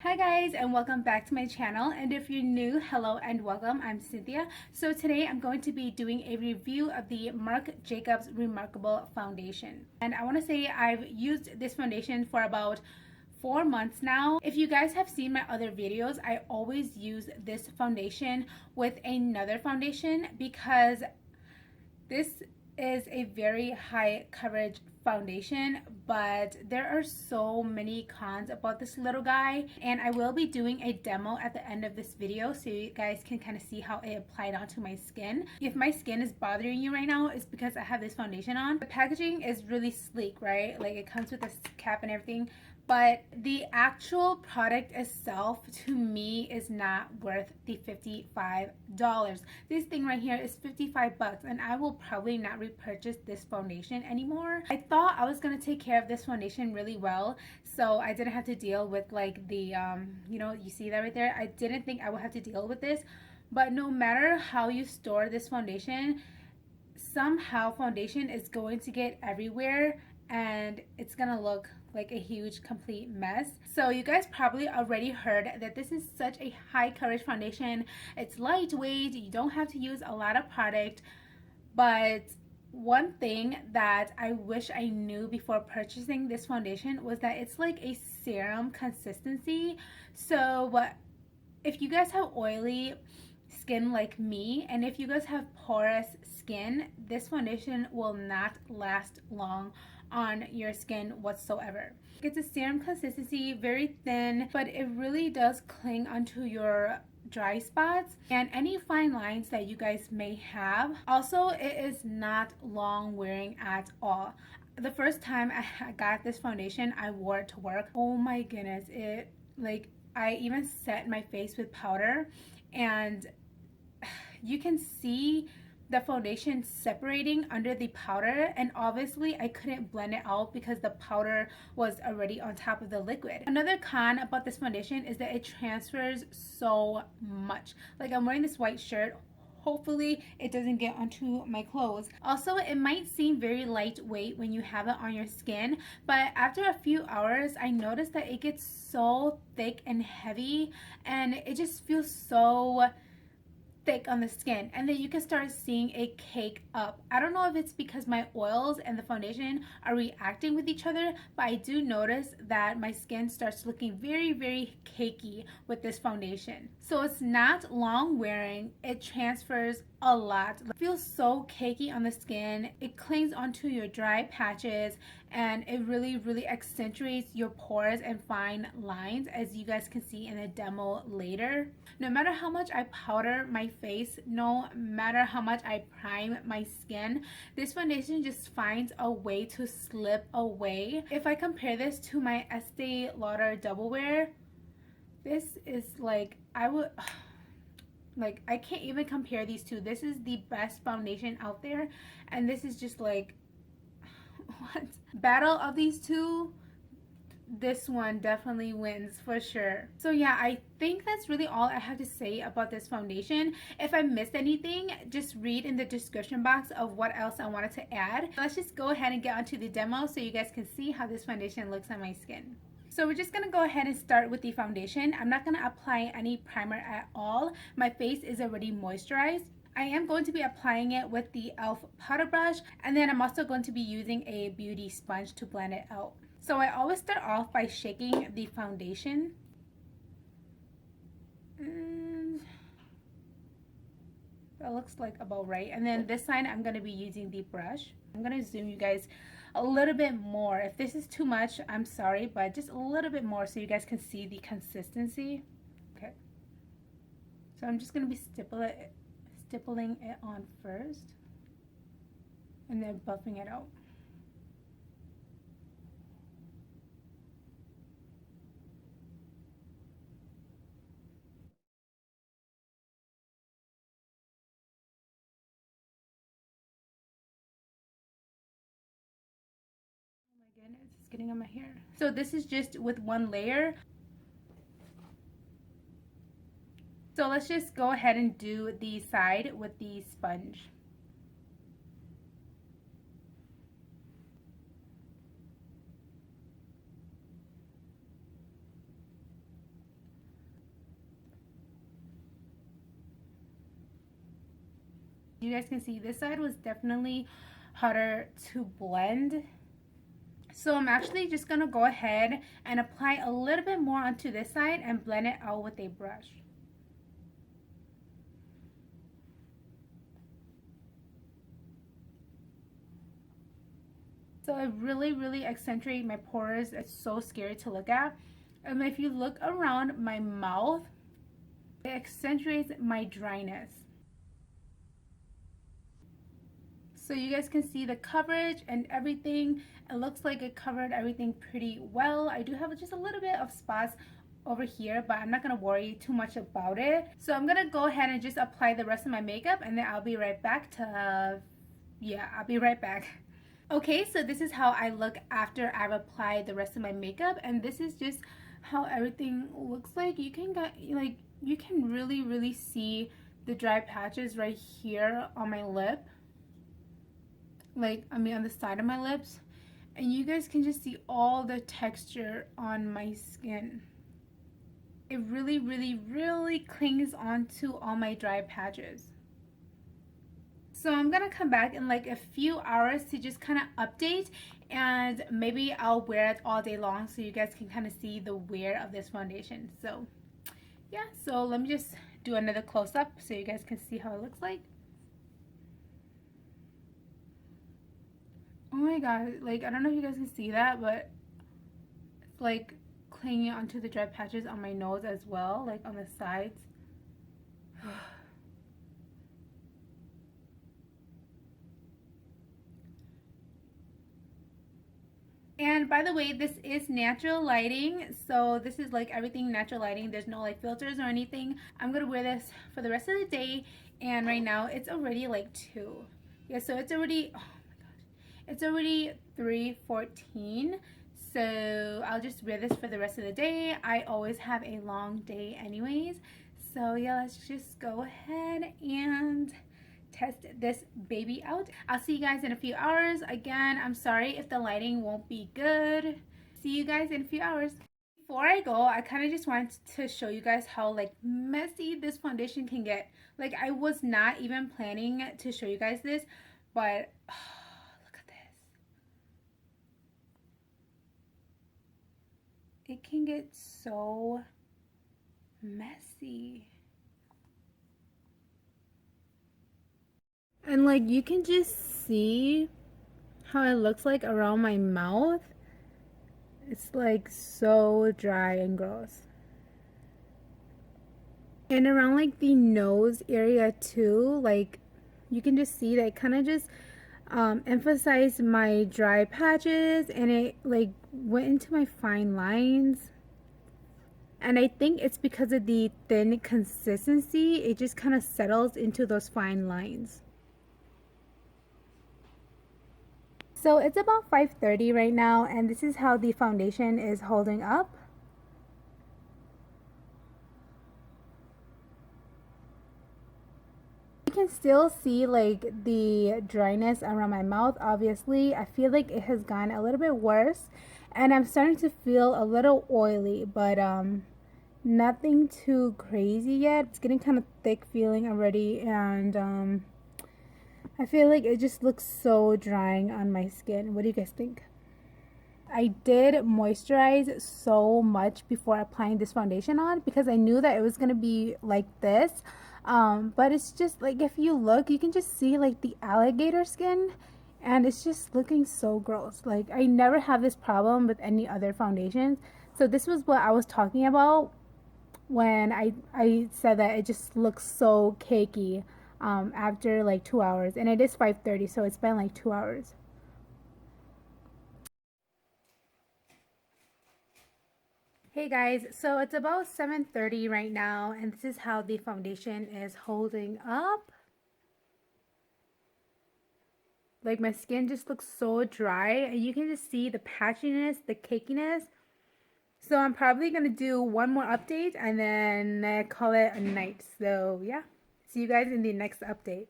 Hi guys, and welcome back to my channel, and if you're new, hello and welcome. I'm Cynthia. So today I'm going to be doing a review of the Marc Jacobs Remarcable Foundation, and I want to say I've used this foundation for about 4 months now. If you guys have seen my other videos, I always use this foundation with another foundation because this is a very high coverage foundation, but there are so many cons about this little guy, and I will be doing a demo at the end of this video so you guys can kind of see how it applied onto my skin. If my skin is bothering you right now, it's because I have this foundation on. The packaging is really sleek, right? Like, it comes with a cap and everything, but the actual product itself to me is not worth the $55. This thing right here is 55 bucks, and I will probably not repurchase this foundation anymore. I thought I was gonna take care of this foundation really well, so I didn't have to deal with like the you see that right there? I didn't think I would have to deal with this, but no matter how you store this foundation, somehow foundation is going to get everywhere and it's gonna look like a huge complete mess. So you guys probably already heard that this is such a high coverage foundation. It's lightweight, you don't have to use a lot of product, but one thing that I wish I knew before purchasing this foundation was that it's like a serum consistency. So if you guys have oily skin like me, and if you guys have porous skin, this foundation will not last long on your skin whatsoever. It's a serum consistency, very thin, but it really does cling onto your dry spots and any fine lines that you guys may have. Also, it is not long wearing at all. The first time I got this foundation, I wore it to work. Oh my goodness, it, like, I even set my face with powder and you can see the foundation separating under the powder, and obviously I couldn't blend it out because the powder was already on top of the liquid. Another con about this foundation is that it transfers so much. Like, I'm wearing this white shirt, hopefully it doesn't get onto my clothes. Also, it might seem very lightweight when you have it on your skin, but after a few hours I noticed that it gets so thick and heavy and it just feels so thick on the skin, and then you can start seeing a cake up. I don't know if it's because my oils and the foundation are reacting with each other, but I do notice that my skin starts looking very cakey with this foundation. So it's not long wearing, it transfers a lot. It feels so cakey on the skin, it clings onto your dry patches, and it really accentuates your pores and fine lines, as you guys can see in the demo later. No matter how much I powder my face, no matter how much I prime my skin, this foundation just finds a way to slip away. If I compare this to my Estee Lauder Double Wear, this is like, I can't even compare these two. This is the best foundation out there, and this is just like, what? Battle of these two, this one definitely wins for sure. So yeah, I think that's really all I have to say about this foundation. If I missed anything, just read in the description box of what else I wanted to add. Let's just go ahead and get onto the demo so you guys can see how this foundation looks on my skin. So we're just gonna go ahead and start with the foundation. I'm not gonna apply any primer at all. My face is already moisturized. I am going to be applying it with the e.l.f. powder brush, and then I'm also going to be using a beauty sponge to blend it out. So I always start off by shaking the foundation. And that looks like about right. And then this side I'm going to be using the brush. I'm going to zoom you guys a little bit more. If this is too much, I'm sorry, but just a little bit more so you guys can see the consistency. Okay. So I'm just going to be stippling it on first and then buffing it out. Goodness, it's getting on my hair. So this is just with one layer. So let's just go ahead and do the side with the sponge. You guys can see this side was definitely harder to blend. So I'm actually just going to go ahead and apply a little bit more onto this side and blend it out with a brush. So it really accentuates my pores. It's so scary to look at. And if you look around my mouth, it accentuates my dryness. So you guys can see the coverage and everything. It looks like it covered everything pretty well. I do have just a little bit of spots over here, but I'm not going to worry too much about it. So I'm going to go ahead and just apply the rest of my makeup, and then I'll be right back to, I'll be right back. Okay, so this is how I look after I've applied the rest of my makeup, and this is just how everything looks like. You can get, you can really see the dry patches right here on my lip. On the side of my lips, and you guys can just see all the texture on my skin. It really clings onto all my dry patches. So I'm gonna come back in like a few hours to just kind of update, and maybe I'll wear it all day long so you guys can kind of see the wear of this foundation. So yeah, so let me just do another close-up so you guys can see how it looks like. Oh my god, I don't know if you guys can see that, but it's like clinging onto the dry patches on my nose as well, like on the sides. And by the way, this is natural lighting, so this is like everything natural lighting. There's no like filters or anything. I'm gonna wear this for the rest of the day, and right now it's already like 2. Yeah, so it's already, oh my gosh, it's already 3:14. So I'll just wear this for the rest of the day. I always have a long day anyways. So yeah, let's just go ahead and test this baby out. I'll see you guys in a few hours. Again, I'm sorry if the lighting won't be good. See you guys in a few hours. Before I go, I kind of just wanted to show you guys how messy this foundation can get. I was not even planning to show you guys this, but look at this. It can get so messy. And you can just see how it looks like around my mouth. It's so dry and gross. And around the nose area too, you can just see that it kind of just emphasized my dry patches, and it went into my fine lines. And I think it's because of the thin consistency, it just kind of settles into those fine lines. So it's about 5:30 right now, and this is how the foundation is holding up. You can still see the dryness around my mouth. Obviously, I feel like it has gotten a little bit worse, and I'm starting to feel a little oily, but nothing too crazy yet. It's getting kind of thick feeling already, and I feel like it just looks so drying on my skin. What do you guys think? I did moisturize so much before applying this foundation on because I knew that it was going to be like this. But it's just if you look, you can just see the alligator skin, and it's just looking so gross. I never have this problem with any other foundations. So this was what I was talking about when I said that it just looks so cakey after 2 hours, and it is 5:30, so it's been 2 hours. Hey guys, so it's about 7:30 right now, and this is how the foundation is holding up. My skin just looks so dry, and you can just see the patchiness, the cakiness. So I'm probably gonna do one more update and then call it a night. So yeah, see you guys in the next update.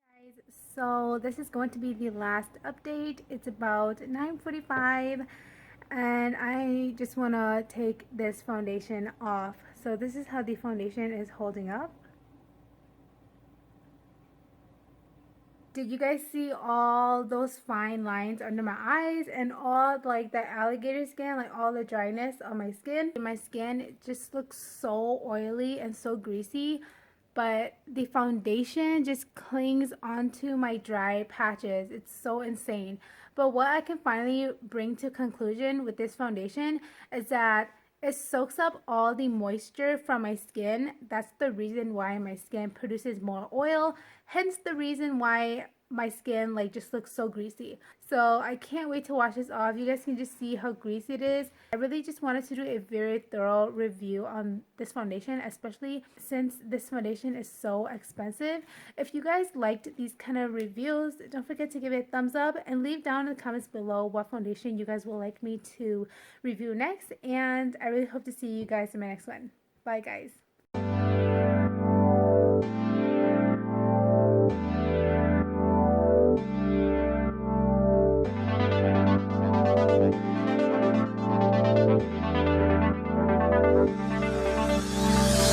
Guys, so this is going to be the last update. It's about 9:45, and I just want to take this foundation off. So this is how the foundation is holding up. Did you guys see all those fine lines under my eyes and all like the alligator skin, like all the dryness on my skin? My skin just looks so oily and so greasy, but the foundation just clings onto my dry patches. It's so insane. But what I can finally bring to conclusion with this foundation is that it soaks up all the moisture from my skin. That's the reason why my skin produces more oil, hence the reason why my skin like just looks so greasy. So I can't wait to wash this off. You guys can just see how greasy it is. I really just wanted to do a very thorough review on this foundation, especially since this foundation is so expensive. If you guys liked these kind of reviews, don't forget to give it a thumbs up and leave down in the comments below what foundation you guys would like me to review next. And I really hope to see you guys in my next one. Bye guys.